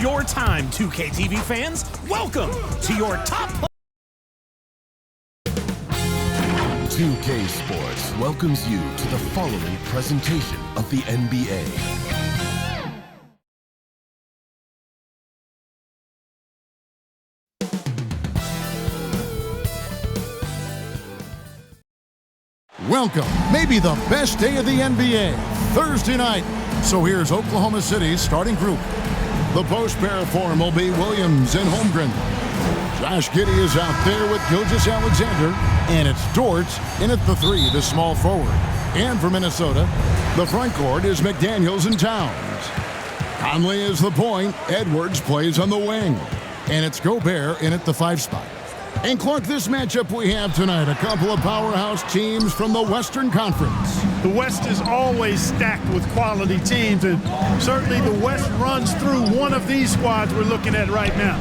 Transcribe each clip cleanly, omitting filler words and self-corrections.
your time, 2K TV fans. Welcome to your top 2K Sports welcomes you to the following presentation of the NBA. Welcome, maybe the best day of the NBA, Thursday night. So here's Oklahoma City's starting group. The post pair form will be Williams and Holmgren. Josh Giddey is out there with Gilgeous-Alexander, and it's Dort in at the 3, the small forward. And for Minnesota, the front court is McDaniels and Towns. Conley is the point, Edwards plays on the wing, and it's Gobert in at the 5 spot. And Clark, this matchup we have tonight, a couple of powerhouse teams from the Western Conference. The West is always stacked with quality teams, and certainly the West runs through one of these squads we're looking at right now.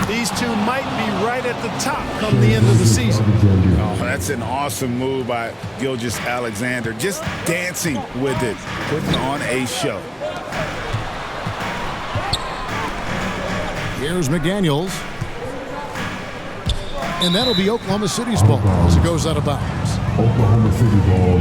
These two might be right at the top come the end of the season. Oh, that's an awesome move by Gilgeous-Alexander, just dancing with it, putting on a show. Here's McDaniels. And that'll be Oklahoma City's ball as it goes out of bounds. Oklahoma City ball.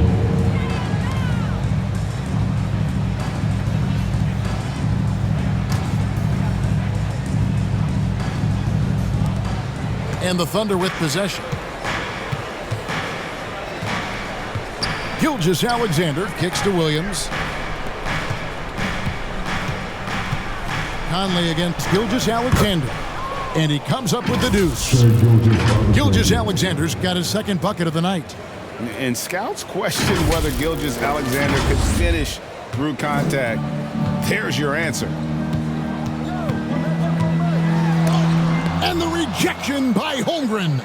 And the Thunder with possession. Gilgeous-Alexander kicks to Williams. Conley against Gilgeous-Alexander. And he comes up with the deuce. Gilgeous-Alexander's got his second bucket of the night. And scouts question whether Gilgeous-Alexander could finish through contact. There's your answer. And the rejection by Holmgren.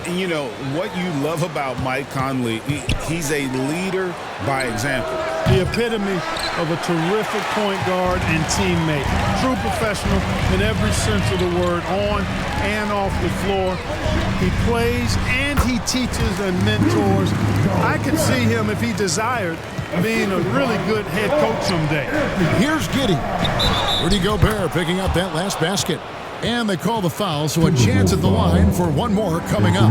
And you know, what you love about Mike Conley, he's a leader by example. The epitome of a terrific point guard and teammate. True professional in every sense of the word, on and off the floor. He plays and he teaches and mentors. I could see him, if he desired, being a really good head coach someday. Here's Giddey. Rudy Gobert picking up that last basket. And they call the foul, so a chance at the line for one more coming up.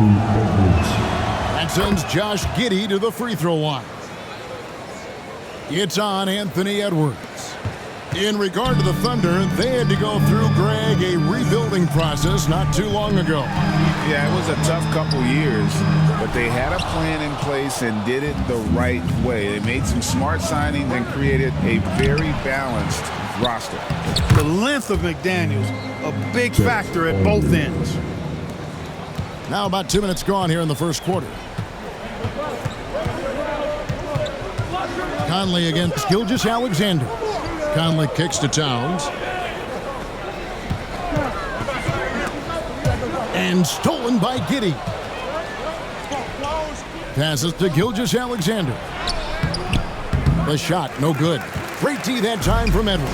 That sends Josh Giddey to the free throw line. It's on Anthony Edwards. In regard to the Thunder, they had to go through, Greg, a rebuilding process not too long ago. Yeah, it was a tough couple years, but they had a plan in place and did it the right way. They made some smart signings and created a very balanced roster. The length of McDaniels, a big factor at both ends. Now about 2 minutes gone here in the first quarter. Conley against Gilgeous-Alexander. Conley kicks to Towns. And stolen by Giddey. Passes to Gilgeous-Alexander. The shot, no good. Great D that time from Edwards.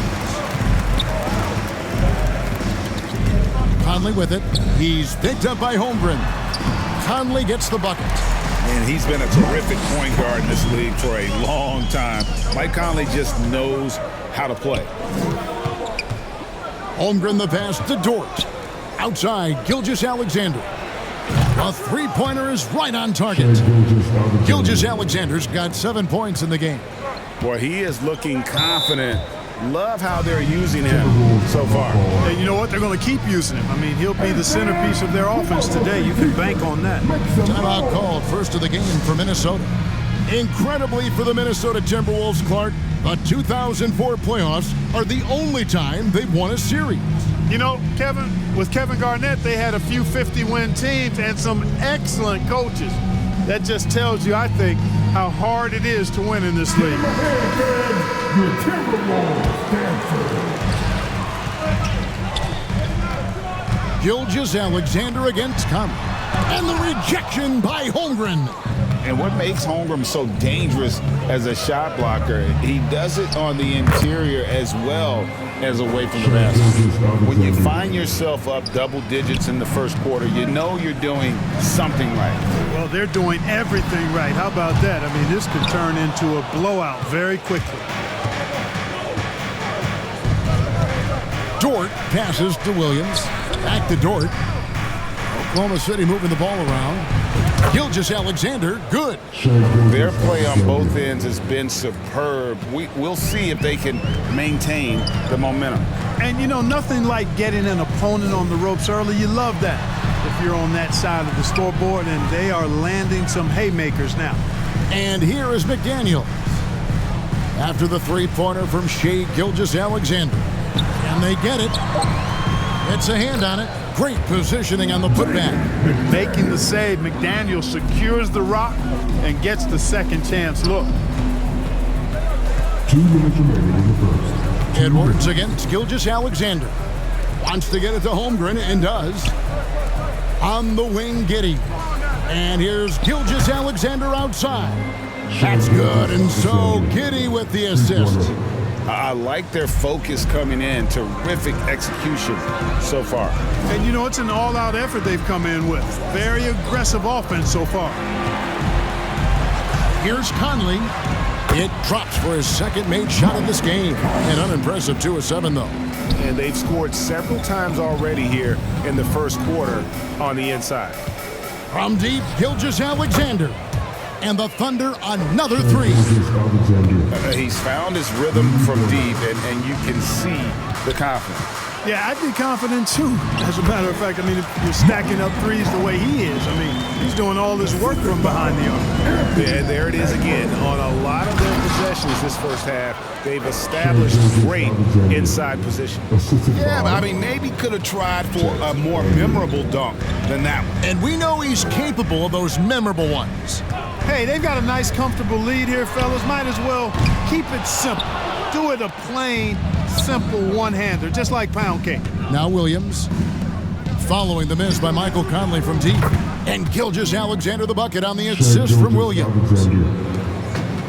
Conley with it. He's picked up by Holmgren. Conley gets the bucket. And he's been a terrific point guard in this league for a long time. Mike Conley just knows how to play. Holmgren the pass to Dort. Outside, Gilgeous-Alexander. A three-pointer is right on target. Gilgeous-Alexander's got 7 points in the game. Boy, he is looking confident. Love how they're using him so far. And you know what? They're going to keep using him. I mean, he'll be the centerpiece of their offense today. You can bank on that. Timeout called, first of the game for Minnesota. Incredibly for the Minnesota Timberwolves, Clark, the 2004 playoffs are the only time they've won a series. You know, Kevin, with Kevin Garnett, they had a few 50-win teams and some excellent coaches. That just tells you, I think, how hard it is to win in this league. Gilgeous-Alexander against Conley. And the rejection by Holmgren. And what makes Holmgren so dangerous as a shot blocker, he does it on the interior as well as away from the basket. When you find yourself up double digits in the first quarter, you know you're doing something right. Well, they're doing everything right. How about that? I mean, this could turn into a blowout very quickly. Dort passes to Williams. Back to Dort. Oklahoma City moving the ball around. Gilgeous-Alexander, good. Their play on both ends has been superb. We'll see if they can maintain the momentum. And, you know, nothing like getting an opponent on the ropes early. You love that if you're on that side of the scoreboard, and they are landing some haymakers now. And here is McDaniel. After the three-pointer from Shea Gilgeous-Alexander. And they get it. It's a hand on it. Great positioning on the putback. Making the save, McDaniel secures the rock and gets the second chance look. 2 minutes remaining in the first. Edwards against Gilgeous-Alexander. Wants to get it to Holmgren and does. On the wing, Giddey. And here's Gilgeous-Alexander outside. That's good, and so Giddey with the assist. I like their focus coming in. Terrific execution so far. And, you know, it's an all-out effort they've come in with. Very aggressive offense so far. Here's Conley. It drops for his second made shot of this game. An unimpressive 2 of 7, though. And they've scored several times already here in the first quarter on the inside. From deep, Gilgeous-Alexander. And the Thunder, another 3. He's found his rhythm from deep, and you can see the confidence. Yeah, I'd be confident too. As a matter of fact, I mean, if you're stacking up threes the way he is, I mean, he's doing all this work from behind the arc. Yeah, there it is again. On a lot of their possessions this first half, they've established great inside position. Yeah, but I mean, maybe could have tried for a more memorable dunk than that one. And we know he's capable of those memorable ones. Hey, they've got a nice, comfortable lead here, fellas. Might as well keep it simple. Do it a plain, simple one-hander, just like pound cake. Now Williams, following the miss by Michael Conley from deep. And Gilgeous-Alexander the bucket on the assist from Williams.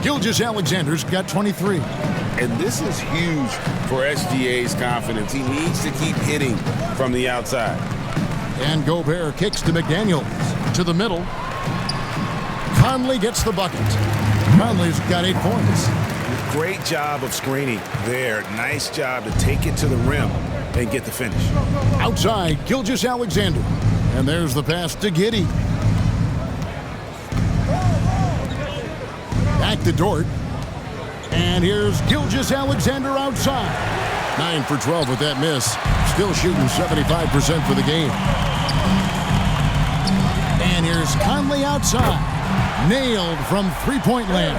Gilgeous-Alexander's got 23. And this is huge for SGA's confidence. He needs to keep hitting from the outside. And Gobert kicks to McDaniel. To the middle. Conley gets the bucket. Conley's got 8 points. Great job of screening there. Nice job to take it to the rim and get the finish. Outside, Gilgeous-Alexander. And there's the pass to Giddey. Back to Dort. And here's Gilgeous-Alexander outside. 9 for 12 with that miss. Still shooting 75% for the game. And here's Conley outside. Nailed from three-point land.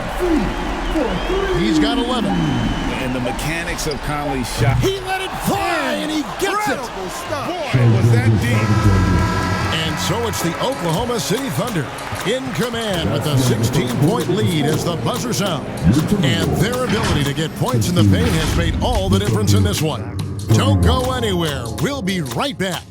He's got 11. And the mechanics of Conley's shot. He let it fly, and he gets it. Boy, was that deep. And so it's the Oklahoma City Thunder in command with a 16-point lead as the buzzer sounds. And their ability to get points in the paint has made all the difference in this one. Don't go anywhere. We'll be right back.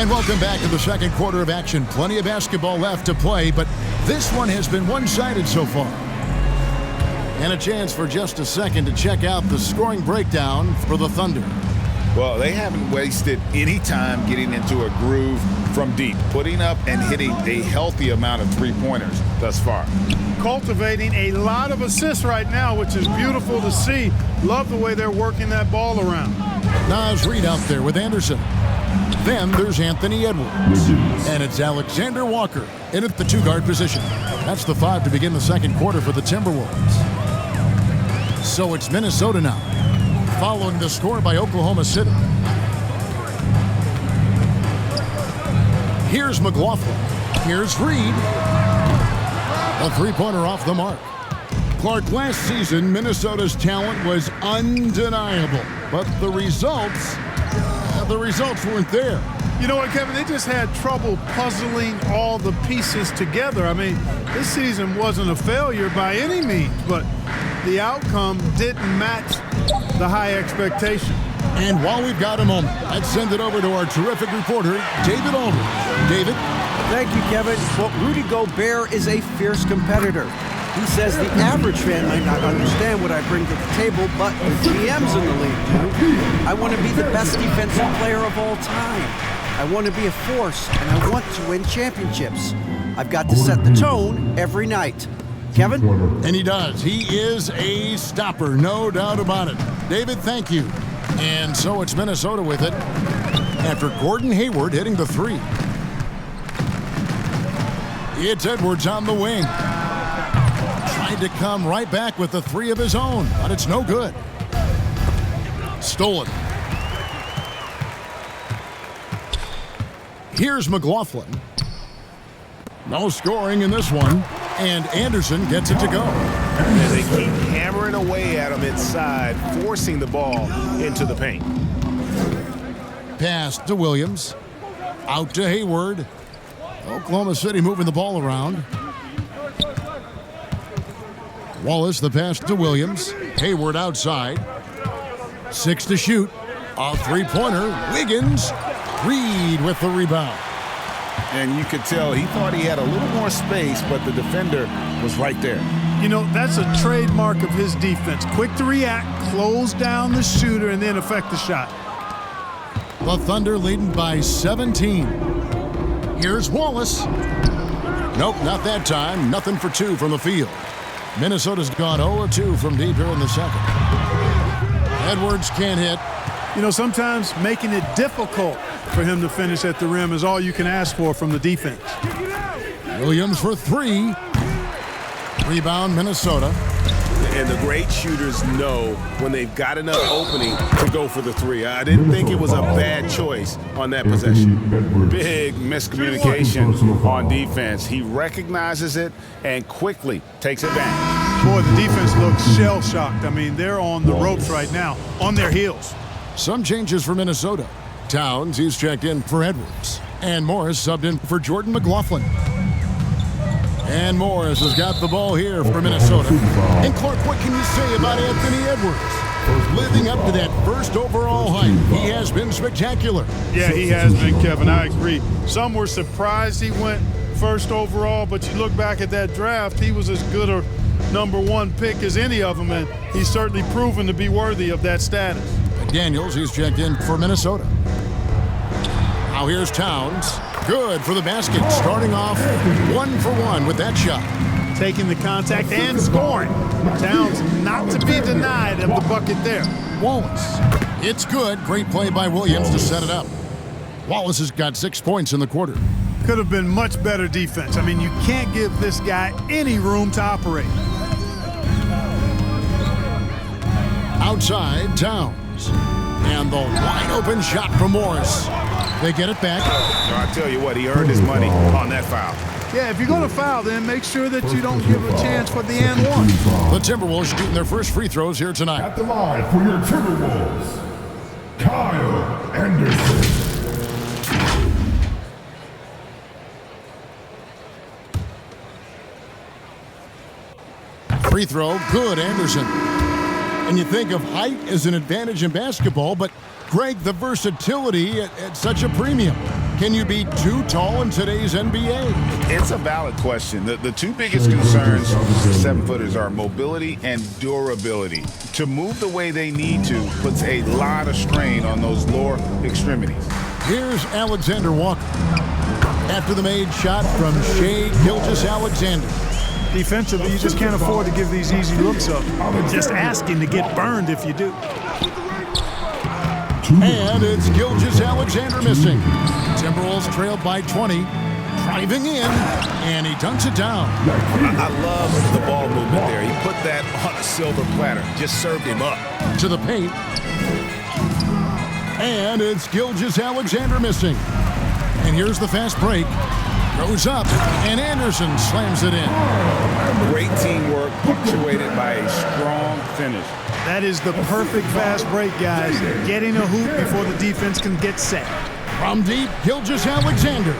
And welcome back to the second quarter of action. Plenty of basketball left to play, but this one has been one-sided so far. And a chance for just a second to check out the scoring breakdown for the Thunder. Well, they haven't wasted any time getting into a groove from deep, putting up and hitting a healthy amount of three-pointers thus far. Cultivating a lot of assists right now, which is beautiful to see. Love the way they're working that ball around. Nas Reed out there with Anderson. Then there's Anthony Edwards. And it's Alexander Walker in at the 2-guard position. That's the 5 to begin the second quarter for the Timberwolves. So it's Minnesota now, following the score by Oklahoma City. Here's McLaughlin. Here's Reed. A three-pointer off the mark. Clark, last season, Minnesota's talent was undeniable, but the results weren't there. You know what, Kevin? They just had trouble puzzling all the pieces together. I mean, this season wasn't a failure by any means, but the outcome didn't match the high expectation. And while we've got a moment, let's send it over to our terrific reporter, David Aldridge. David? Thank you, Kevin. Well, Rudy Gobert is a fierce competitor. He says the average fan might not understand what I bring to the table, but the GMs in the league do. I want to be the best defensive player of all time. I want to be a force, and I want to win championships. I've got to set the tone every night. Kevin? And he does. He is a stopper, no doubt about it. David, thank you. And so it's Minnesota with it after Gordon Hayward hitting the three. It's Edwards on the wing. Tried to come right back with the three of his own, but it's no good. Stolen. Here's McLaughlin. No scoring in this one, and Anderson gets it to go. And they keep hammering away at him inside, forcing the ball into the paint. Pass to Williams. Out to Hayward. Oklahoma City moving the ball around. Wallace, the pass to Williams. Hayward outside. 6 to shoot. A three-pointer. Wiggins. Reed with the rebound. And you could tell he thought he had a little more space, but the defender was right there. You know, that's a trademark of his defense. Quick to react, close down the shooter, and then affect the shot. The Thunder leading by 17. Here's Wallace. Nope, not that time. Nothing for two from the field. Minnesota's gone 0-2 from deep here in the second. Edwards can't hit. You know, sometimes making it difficult for him to finish at the rim is all you can ask for from the defense. Williams for three. Rebound, Minnesota. And the great shooters know when they've got enough opening to go for the three. I didn't think it was a bad choice on that possession. Big miscommunication on defense. He recognizes it and quickly takes advantage. Boy, the defense looks shell-shocked. I mean, they're on the ropes right now, on their heels. Some changes for Minnesota. Towns, he's checked in for Edwards. And Morris subbed in for Jordan McLaughlin. And Morris has got the ball here for Minnesota. And Clark, what can you say about Anthony Edwards? Living up to that first overall hype, he has been spectacular. Yeah, he has been, Kevin. I agree. Some were surprised he went first overall, but you look back at that draft, he was as good a #1 pick as any of them, and he's certainly proven to be worthy of that status. Daniels, he's checked in for Minnesota. Now here's Towns. Good for the basket, starting off 1 for 1 with that shot. Taking the contact and scoring. Towns not to be denied of the bucket there. Wallace. It's good. Great play by Williams to set it up. Wallace has got 6 points in the quarter. Could have been much better defense. I mean, you can't give this guy any room to operate. Outside, Towns. And the wide open shot from Morris. They get it back. I tell you what, he earned his money on that foul. Yeah, if you're going to foul, then make sure that you don't give a chance for the and one. The Timberwolves shooting their first free throws here tonight. At the line for your Timberwolves, Kyle Anderson. Free throw, good, Anderson. And you think of height as an advantage in basketball, but Greg, the versatility at such a premium. Can you be too tall in today's NBA? It's a valid question. The two biggest concerns for 7-footers are mobility and durability. To move the way they need to puts a lot of strain on those lower extremities. Here's Alexander Walker. After the made shot from Shai Gilgeous-Alexander. Defensively, you just can't afford to give these easy looks up. Just asking to get burned if you do. And it's Gilgeous-Alexander missing. Timberwolves trailed by 20. Driving in, and he dunks it down. I love the ball movement there. He put that on a silver platter. Just served him up. To the paint. And it's Gilgeous-Alexander missing. And here's the fast break. Goes up, and Anderson slams it in. Great teamwork punctuated by a strong finish. That is the perfect fast break, guys. Getting a hoop before the defense can get set. From deep, Gilgeous-Alexander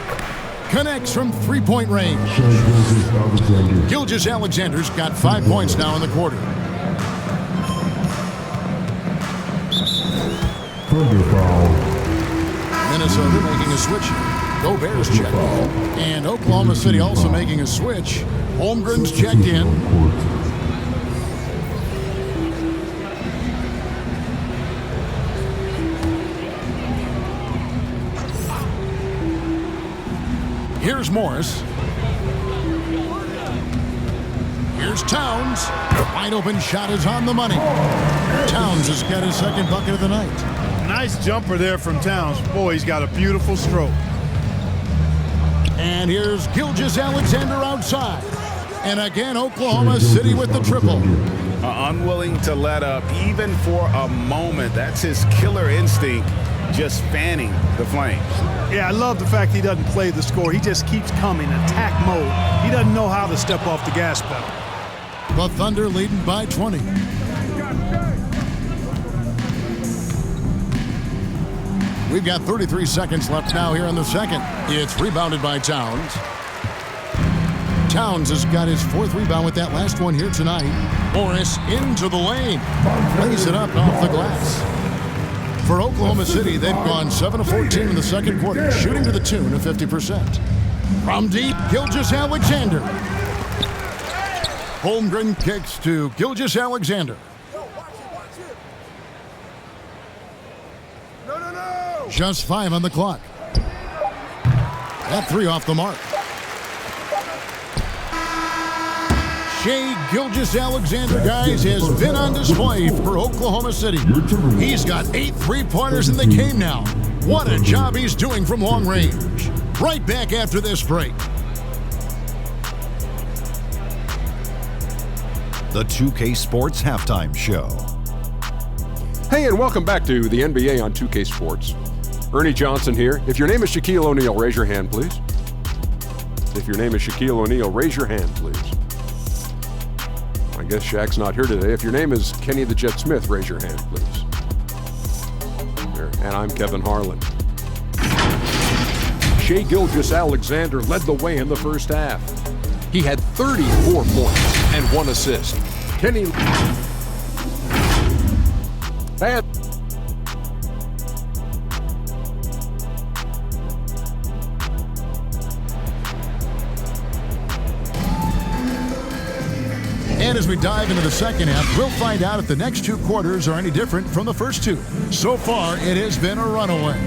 connects from three-point range. Gilgeous-Alexander's got 5 points now in the quarter. Thunder foul. Minnesota making a switch. Gobert's checked in. And Oklahoma City also making a switch. Holmgren's checked in. Here's Morris. Here's Towns. Wide open shot is on the money. Towns has got his second bucket of the night. Nice jumper there from Towns. Boy, he's got a beautiful stroke. And here's Gilgeous-Alexander outside. And again, Oklahoma City with the triple. Unwilling to let up even for a moment. That's his killer instinct, just fanning the flames. Yeah, I love the fact he doesn't play the score. He just keeps coming, attack mode. He doesn't know how to step off the gas pedal. The Thunder leading by 20. We've got 33 seconds left now here in the second. It's rebounded by Towns. Towns has got his fourth rebound with that last one here tonight. Morris into the lane. Lays it up off the glass. For Oklahoma City, they've gone 7 of 14 in the second quarter, shooting to the tune of 50%. From deep, Gilgeous-Alexander. Holmgren kicks to Gilgeous-Alexander. Just 5 on the clock. That 3 off the mark. Shai Gilgeous-Alexander, guys, has been on display for Oklahoma City. He's got 8 3-pointers in the game now. What a job he's doing from long range. Right back after this break. The 2K Sports Halftime Show. Hey, and welcome back to the NBA on 2K Sports. Ernie Johnson here. If your name is Shaquille O'Neal, raise your hand, please. If your name is Shaquille O'Neal, raise your hand, please. I guess Shaq's not here today. If your name is Kenny the Jet Smith, raise your hand, please. There. And I'm Kevin Harlan. Shai Gilgeous-Alexander led the way in the first half. He had 34 points and 1 assist. Kenny... And as we dive into the second half, we'll find out if the next 2 quarters are any different from the first 2. So far, it has been a runaway.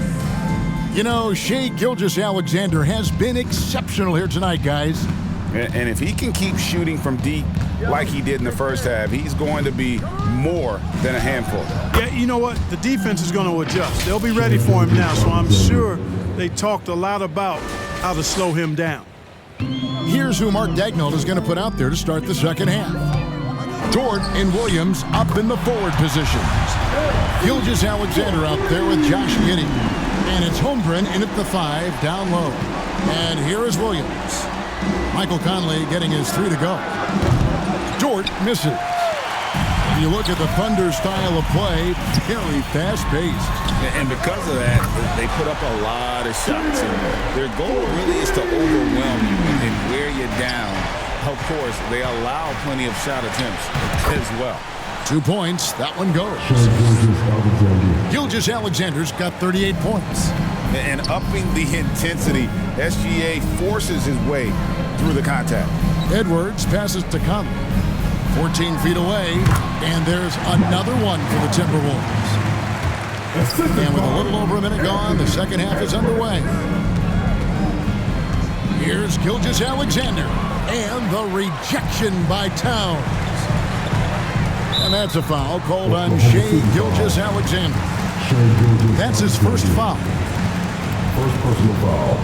You know, Shai Gilgeous-Alexander has been exceptional here tonight, guys. And if he can keep shooting from deep like he did in the first half, he's going to be more than a handful. Yeah, you know what? The defense is going to adjust. They'll be ready for him now, so I'm sure they talked a lot about how to slow him down. Here's who Mark Daigneault is going to put out there to start the second half. Dort and Williams up in the forward positions. Gilgeous-Alexander out there with Josh Giddey. And it's Holmgren in at the 5, down low. And here is Williams. Michael Conley getting his 3 to go. Dort misses. If you look at the Thunder style of play, very fast-paced. And because of that, they put up a lot of shots. And their goal really is to overwhelm you and wear you down. Of course, they allow plenty of shot attempts as well. 2 points. That one goes. Gilgeous-Alexander's got 38 points. And upping the intensity, SGA forces his way through the contact. Edwards passes to Conley. 14 feet away, and there's another one for the Timberwolves. And with a little over a minute gone, the second half is underway. Here's Gilgeous-Alexander, and the rejection by Towns. And that's a foul called on Shai Gilgeous-Alexander. That's his first foul. First personal foul.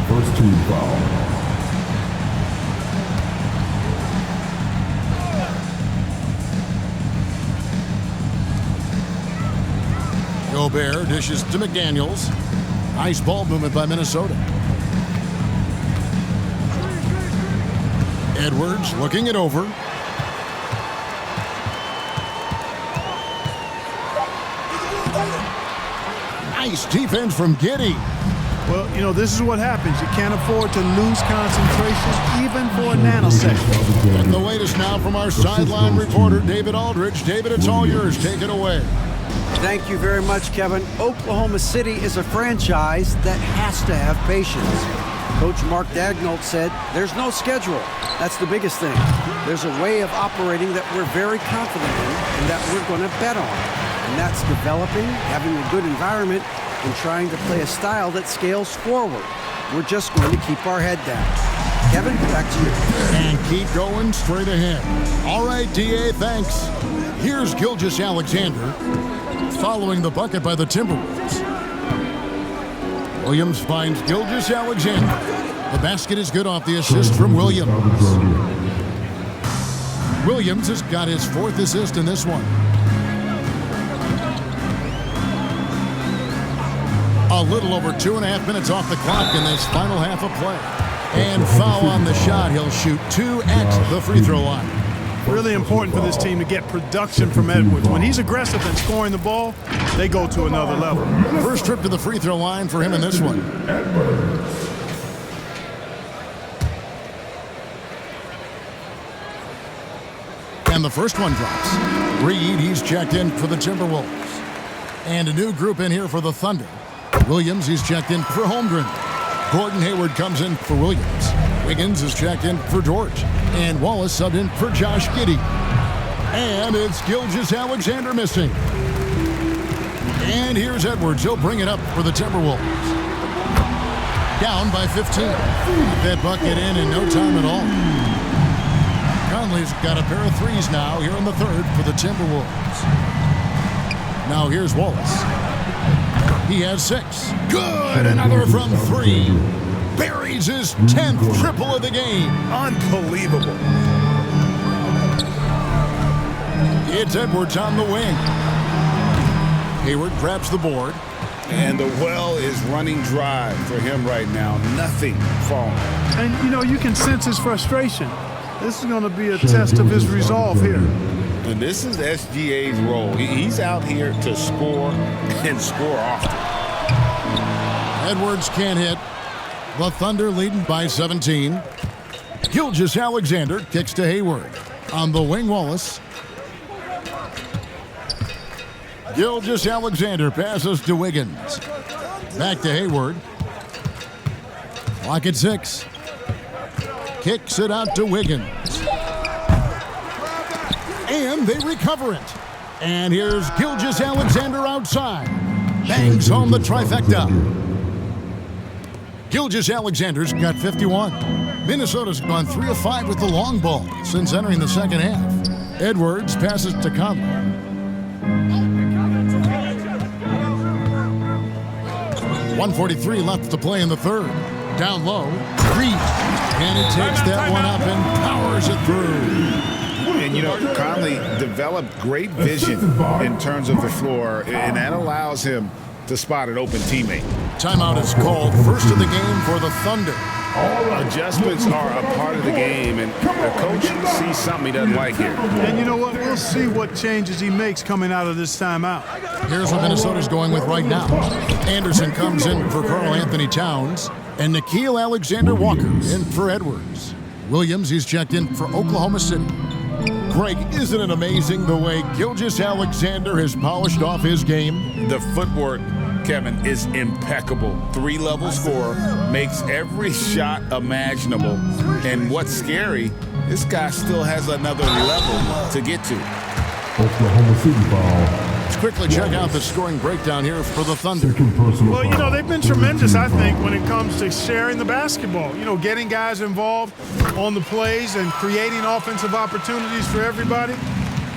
First team foul. Gobert dishes to McDaniels. Nice ball movement by Minnesota. Edwards looking it over. Nice defense from Giddey. Well, you know, this is what happens. You can't afford to lose concentration even for a nanosecond. And the latest now from our sideline reporter, David Aldridge. David, it's all yours. Take it away. Thank you very much, Kevin. Oklahoma City is a franchise that has to have patience. Coach Mark Daigneault said, there's no schedule. That's the biggest thing. There's a way of operating that we're very confident in and that we're going to bet on. And that's developing, having a good environment, and trying to play a style that scales forward. We're just going to keep our head down. Kevin, back to you. And keep going straight ahead. All right, DA, thanks. Here's Gilgeous-Alexander following the bucket by the Timberwolves. Williams finds Gilgeous-Alexander. The basket is good off the assist from Williams. Williams has got his 4th assist in this one. A little over 2.5 minutes off the clock in this final half of play. And foul on the shot. He'll shoot 2 at the free throw line. Really important for this team to get production from Edwards. When he's aggressive and scoring the ball, they go to another level. First trip to the free throw line for him in this one. And the first one drops. Reed, he's checked in for the Timberwolves. And a new group in here for the Thunder. Williams, he's checked in for Holmgren. Gordon Hayward comes in for Williams. Wiggins is checked in for George. And Wallace subbed in for Josh Giddey. And it's Gilgeous-Alexander missing. And here's Edwards. He'll bring it up for the Timberwolves. Down by 15. That bucket in no time at all. Conley's got a pair of threes now here in the third for the Timberwolves. Now here's Wallace. He has 6. Good! Another from 3. Buries his 10th triple of the game. Unbelievable. It's Edwards on the wing. Hayward grabs the board. And the well is running dry for him right now. Nothing falling. And, you can sense his frustration. This is going to be a test of his resolve here. And this is SGA's role. He's out here to score and score often. Edwards can't hit. The Thunder leading by 17. Gilgeous-Alexander kicks to Hayward. On the wing, Wallace. Gilgeous-Alexander passes to Wiggins. Back to Hayward. Clock at 6. Kicks it out to Wiggins. And they recover it. And here's Gilgeous-Alexander outside. Bangs home the trifecta. Gilgeous-Alexander's got 51. Minnesota's gone 3 of 5 with the long ball since entering the second half. Edwards passes to Conley. .143 left to play in the third. Down low, Reed. And he takes that one up and powers it through. And, Conley developed great vision in terms of the floor, and that allows him to spot an open teammate. Timeout is called. First of the game for the Thunder. Adjustments are a part of the game, and the coach sees something he doesn't like here. And you know what? We'll see what changes he makes coming out of this timeout. Here's what Minnesota's going with right now. Anderson comes in for Karl Anthony Towns, and Nickeil Alexander-Walker in for Edwards. Williams, he's checked in for Oklahoma City. Greg, isn't it amazing the way Gilgeous-Alexander has polished off his game? The footwork, Kevin, is impeccable. 3-level scorer, makes every shot imaginable. And what's scary, this guy still has another level to get to. Oklahoma City ball. Let's quickly check out the scoring breakdown here for the Thunder. Well, they've been tremendous, I think, when it comes to sharing the basketball. Getting guys involved on the plays and creating offensive opportunities for everybody.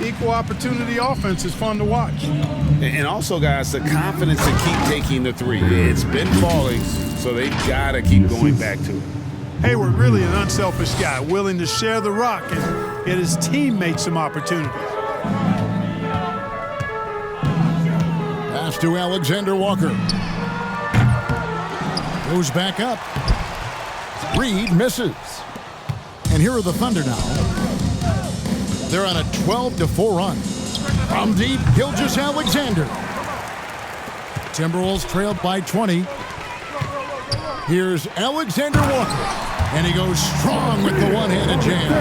Equal opportunity offense is fun to watch. And also, guys, the confidence to keep taking the 3. It's been falling, so they've got to keep going back to it. Hayward, really an unselfish guy, willing to share the rock and get his teammates some opportunities. Pass to Alexander-Walker. Goes back up. Reed misses. And here are the Thunder now. They're on a 12-4 run. From deep, Gilgeous-Alexander. Timberwolves trailed by 20. Here's Alexander-Walker. And he goes strong with the one-handed jam.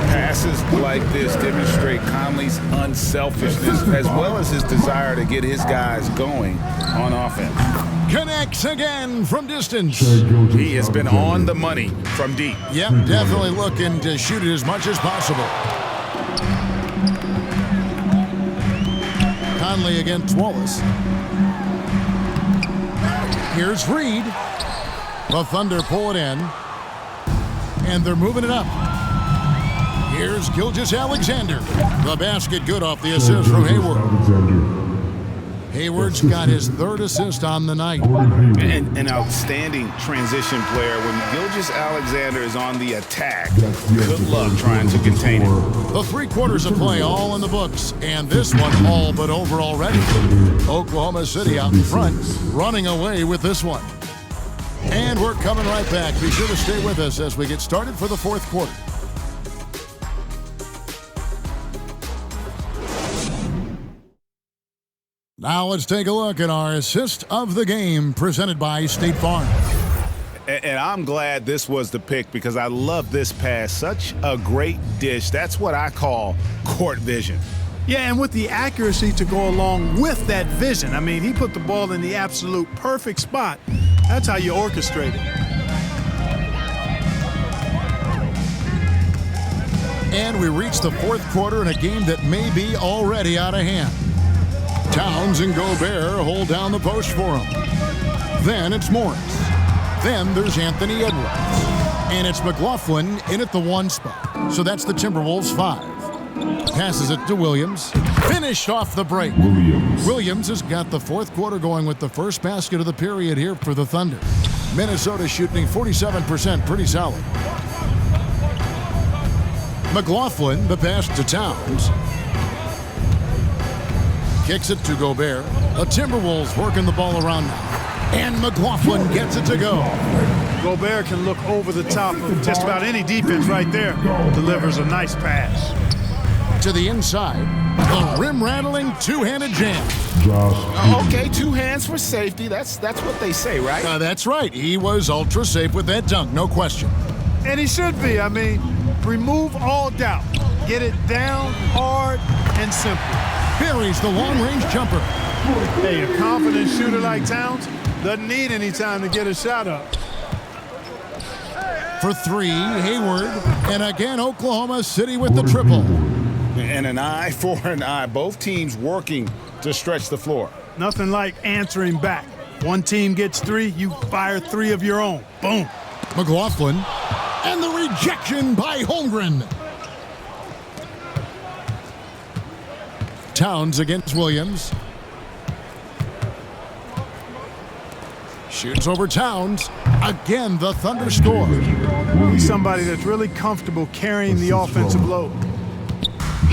Passes like this demonstrate Conley's unselfishness as well as his desire to get his guys going on offense. Connects again from distance. He has been on the money from deep. Yep, definitely looking to shoot it as much as possible. Conley against Wallace. Here's Reed. The Thunder pull it in. And they're moving it up. Here's Gilgeous-Alexander. The basket good off the assist from Hayward. Hayward's got his third assist on the night. And an outstanding transition player. When Gilgeous-Alexander is on the attack, good luck trying to contain him. The 3 quarters of play all in the books, and this one all but over already. Oklahoma City out in front, running away with this one. And we're coming right back. Be sure to stay with us as we get started for the 4th quarter. Now let's take a look at our assist of the game presented by State Farm. And I'm glad this was the pick because I love this pass. Such a great dish. That's what I call court vision. Yeah, and with the accuracy to go along with that vision. I mean, he put the ball in the absolute perfect spot. That's how you orchestrate it. And we reach the 4th quarter in a game that may be already out of hand. Towns and Gobert hold down the post for him. Then it's Morris. Then there's Anthony Edwards. And it's McLaughlin in at the 1 spot. So that's the Timberwolves 5. Passes it to Williams. Finished off the break. Williams has got the 4th quarter going with the first basket of the period here for the Thunder. Minnesota shooting 47%, pretty solid. McLaughlin, the pass to Towns. Kicks it to Gobert. The Timberwolves working the ball around now. And McLaughlin gets it to go. Gobert can look over the top of just about any defense right there. Delivers a nice pass. To the inside. The rim-rattling two-handed jam. Okay, 2 hands for safety. That's what they say, right? That's right. He was ultra safe with that dunk, no question. And he should be. I mean, remove all doubt. Get it down, hard, and simple. Buries the long-range jumper. Hey, a confident shooter like Towns doesn't need any time to get a shot up. For 3, Hayward. And again, Oklahoma City with the triple. And an eye for an eye. Both teams working to stretch the floor. Nothing like answering back. One team gets 3, you fire 3 of your own. Boom. McLaughlin. And the rejection by Holmgren. Towns against Williams. Shoots over Towns. Again, the Thunder score. He's somebody that's really comfortable carrying the offensive load.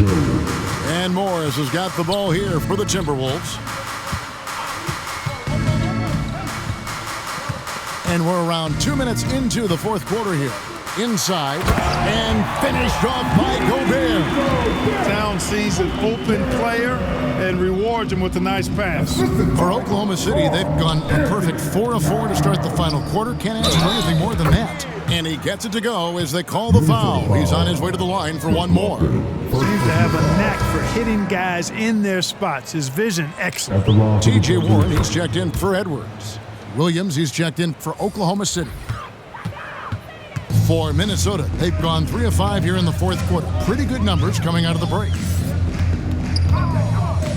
And Morris has got the ball here for the Timberwolves. And we're around 2 minutes into the 4th quarter here. Inside, and finished off by Gobert. Towns sees an open player and rewards him with a nice pass. For Oklahoma City, they've gone a perfect 4 of 4 to start the final quarter. Can't ask for anything more than that. And he gets it to go as they call the foul. He's on his way to the line for 1 more. Seems to have a knack for hitting guys in their spots. His vision, excellent. T.J. Warren, he's checked in for Edwards. Williams, he's checked in for Oklahoma City. For Minnesota, they've gone 3 of 5 here in the 4th quarter. Pretty good numbers coming out of the break.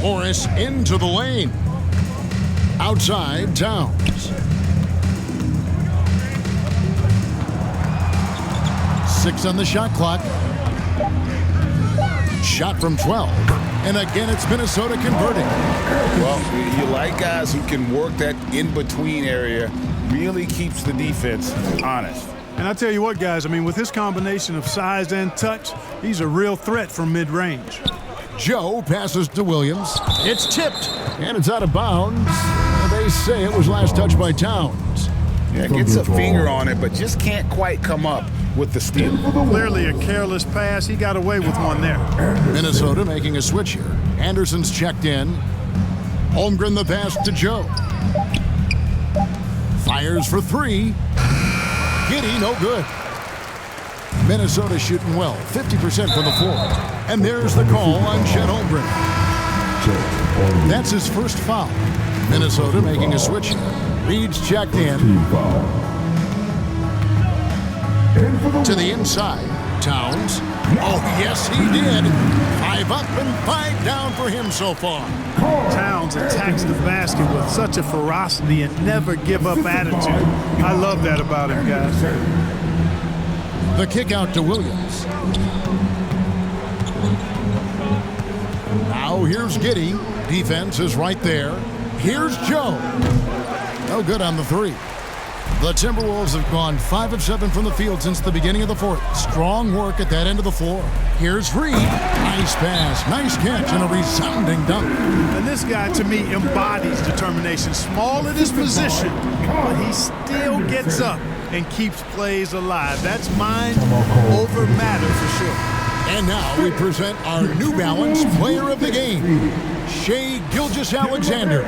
Morris into the lane. Outside, Towns. 6 on the shot clock. Shot from 12. And again, it's Minnesota converting. Well, you like guys who can work that in-between area. Really keeps the defense honest. And I tell you what, guys, I mean, with his combination of size and touch, he's a real threat from mid-range. Joe passes to Williams. It's tipped, and it's out of bounds. They say it was last touched by Towns. Yeah, gets a finger on it, but just can't quite come up with the steal. Clearly a careless pass. He got away with one there. Minnesota making a switch here. Anderson's checked in. Holmgren the pass to Joe. Fires for 3. Giddy, no good. Minnesota shooting well, 50% from the floor. And there's the call on Chet Holmgren. That's his first foul. Minnesota making a switch. Reed's checked in. To the inside. Towns. Oh, yes, he did. 5 up and 5 down for him so far. Towns attacks the basket with such a ferocity and never give up attitude. I love that about him, guys. The kick out to Williams. Now here's Giddey. Defense is right there. Here's Joe. No good on the 3. The Timberwolves have gone 5 of 7 from the field since the beginning of the 4th. Strong work at that end of the floor. Here's Reed. Nice pass, nice catch, and a resounding dunk. And this guy, to me, embodies determination. Small at his position, but he still gets up and keeps plays alive. That's mind over matter for sure. And now we present our New Balance Player of the Game, Shai Gilgeous-Alexander.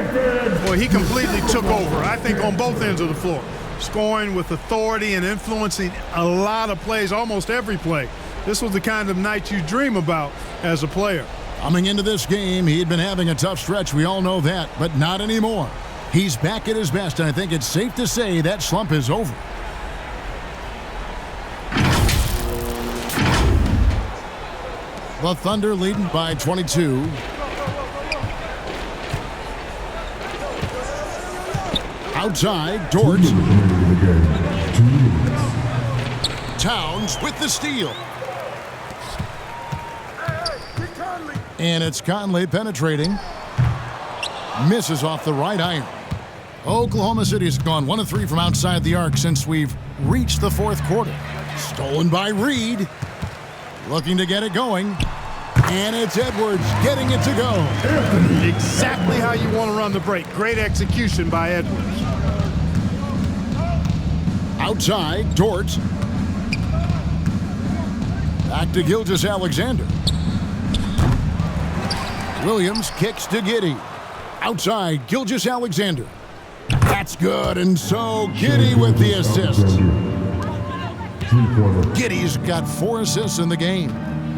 Boy, he completely took over, I think, on both ends of the floor. Scoring with authority and influencing a lot of plays, almost every play. This was the kind of night you dream about as a player. Coming into this game, he'd been having a tough stretch. We all know that, but not anymore. He's back at his best, and I think it's safe to say that slump is over. The Thunder leading by 22. Outside, Dort. Towns with the steal. And it's Conley penetrating. Misses off the right iron. Oklahoma City's gone 1 of 3 from outside the arc since we've reached the 4th quarter. Stolen by Reed. Looking to get it going. And it's Edwards getting it to go. Exactly how you want to run the break. Great execution by Edwards. Outside, Dort. Back to Gilgeous-Alexander. Williams kicks to Giddey. Outside, Gilgeous-Alexander. That's good, and so Giddey with the assist. Giddey's got 4 assists in the game.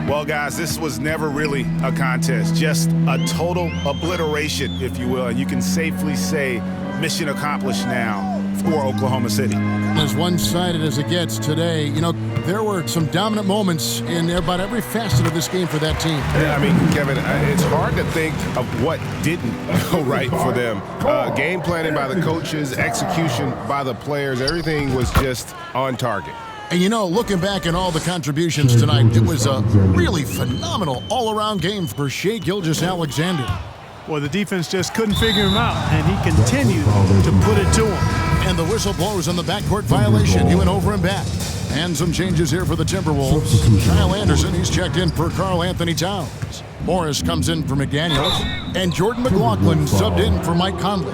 Well, guys, this was never really a contest, just a total obliteration, if you will. And you can safely say mission accomplished now for Oklahoma City. As one-sided as it gets today, you know, there were some dominant moments in about every facet of this game for that team. Yeah, I mean, Kevin, it's hard to think of what didn't go right for them. Game planning by the coaches, execution by the players, everything was just on target. And you know, looking back at all the contributions tonight, it was a really phenomenal all-around game for Shai Gilgeous-Alexander. Well, the defense just couldn't figure him out, and he continued to put it to him. And the whistle blows on the backcourt violation. He went over and back. And some changes here for the Timberwolves. Kyle Anderson, he's checked in for Karl Anthony Towns. Morris comes in for McDaniels. And Jordan McLaughlin subbed in for Mike Conley.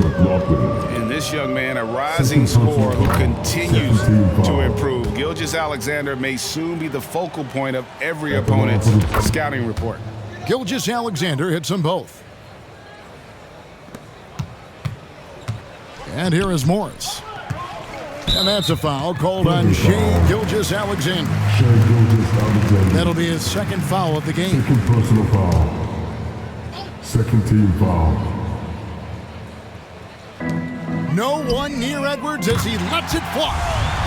And this young man, a rising scorer who continues to improve. Gilgeous-Alexander may soon be the focal point of every opponent's scouting report. Gilgeous-Alexander hits them both. And here is Morris. And that's a foul called on Shai Gilgeous-Alexander. That'll be his 2nd foul of the game. 2nd personal foul. 2nd team foul. No one near Edwards as he lets it fly.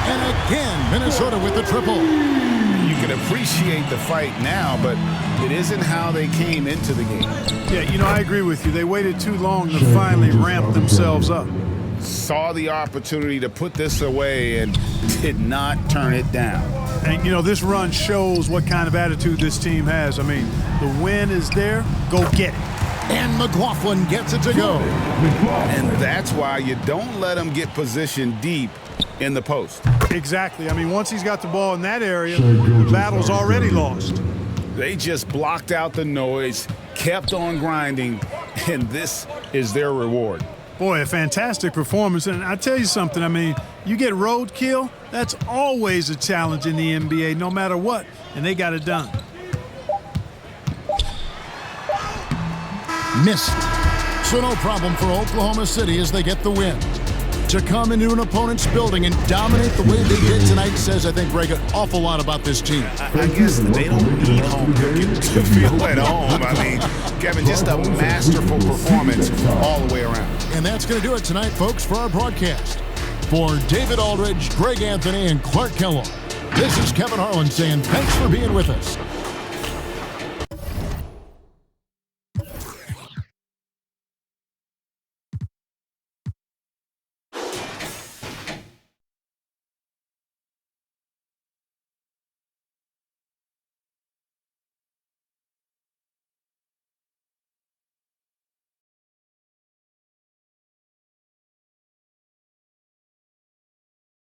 And again, Minnesota with the triple. You can appreciate the fight now, but it isn't how they came into the game. Yeah, you know, I agree with you. They waited too long to finally ramp themselves up. Saw the opportunity to put this away and did not turn it down. And, you know, this run shows what kind of attitude this team has. I mean, the win is there. Go get it. And McLaughlin gets it to go. And that's why you don't let him get positioned deep in the post. Exactly. I mean, once he's got the ball in that area, the battle's already lost. They just blocked out the noise, kept on grinding, and this is their reward. Boy, a fantastic performance. And I tell you something, I mean, you get roadkill, that's always a challenge in the NBA, no matter what. And they got it done. Missed. So no problem for Oklahoma City as they get the win. to come into an opponent's building and dominate the way they did tonight says, I think, Greg, an awful lot about this team. I guess they don't need home cooking to feel at home. I mean, Kevin, just a masterful performance all the way around. And that's going to do it tonight, folks, for our broadcast. For David Aldridge, Greg Anthony, and Clark Kellogg, this is Kevin Harlan saying thanks for being with us.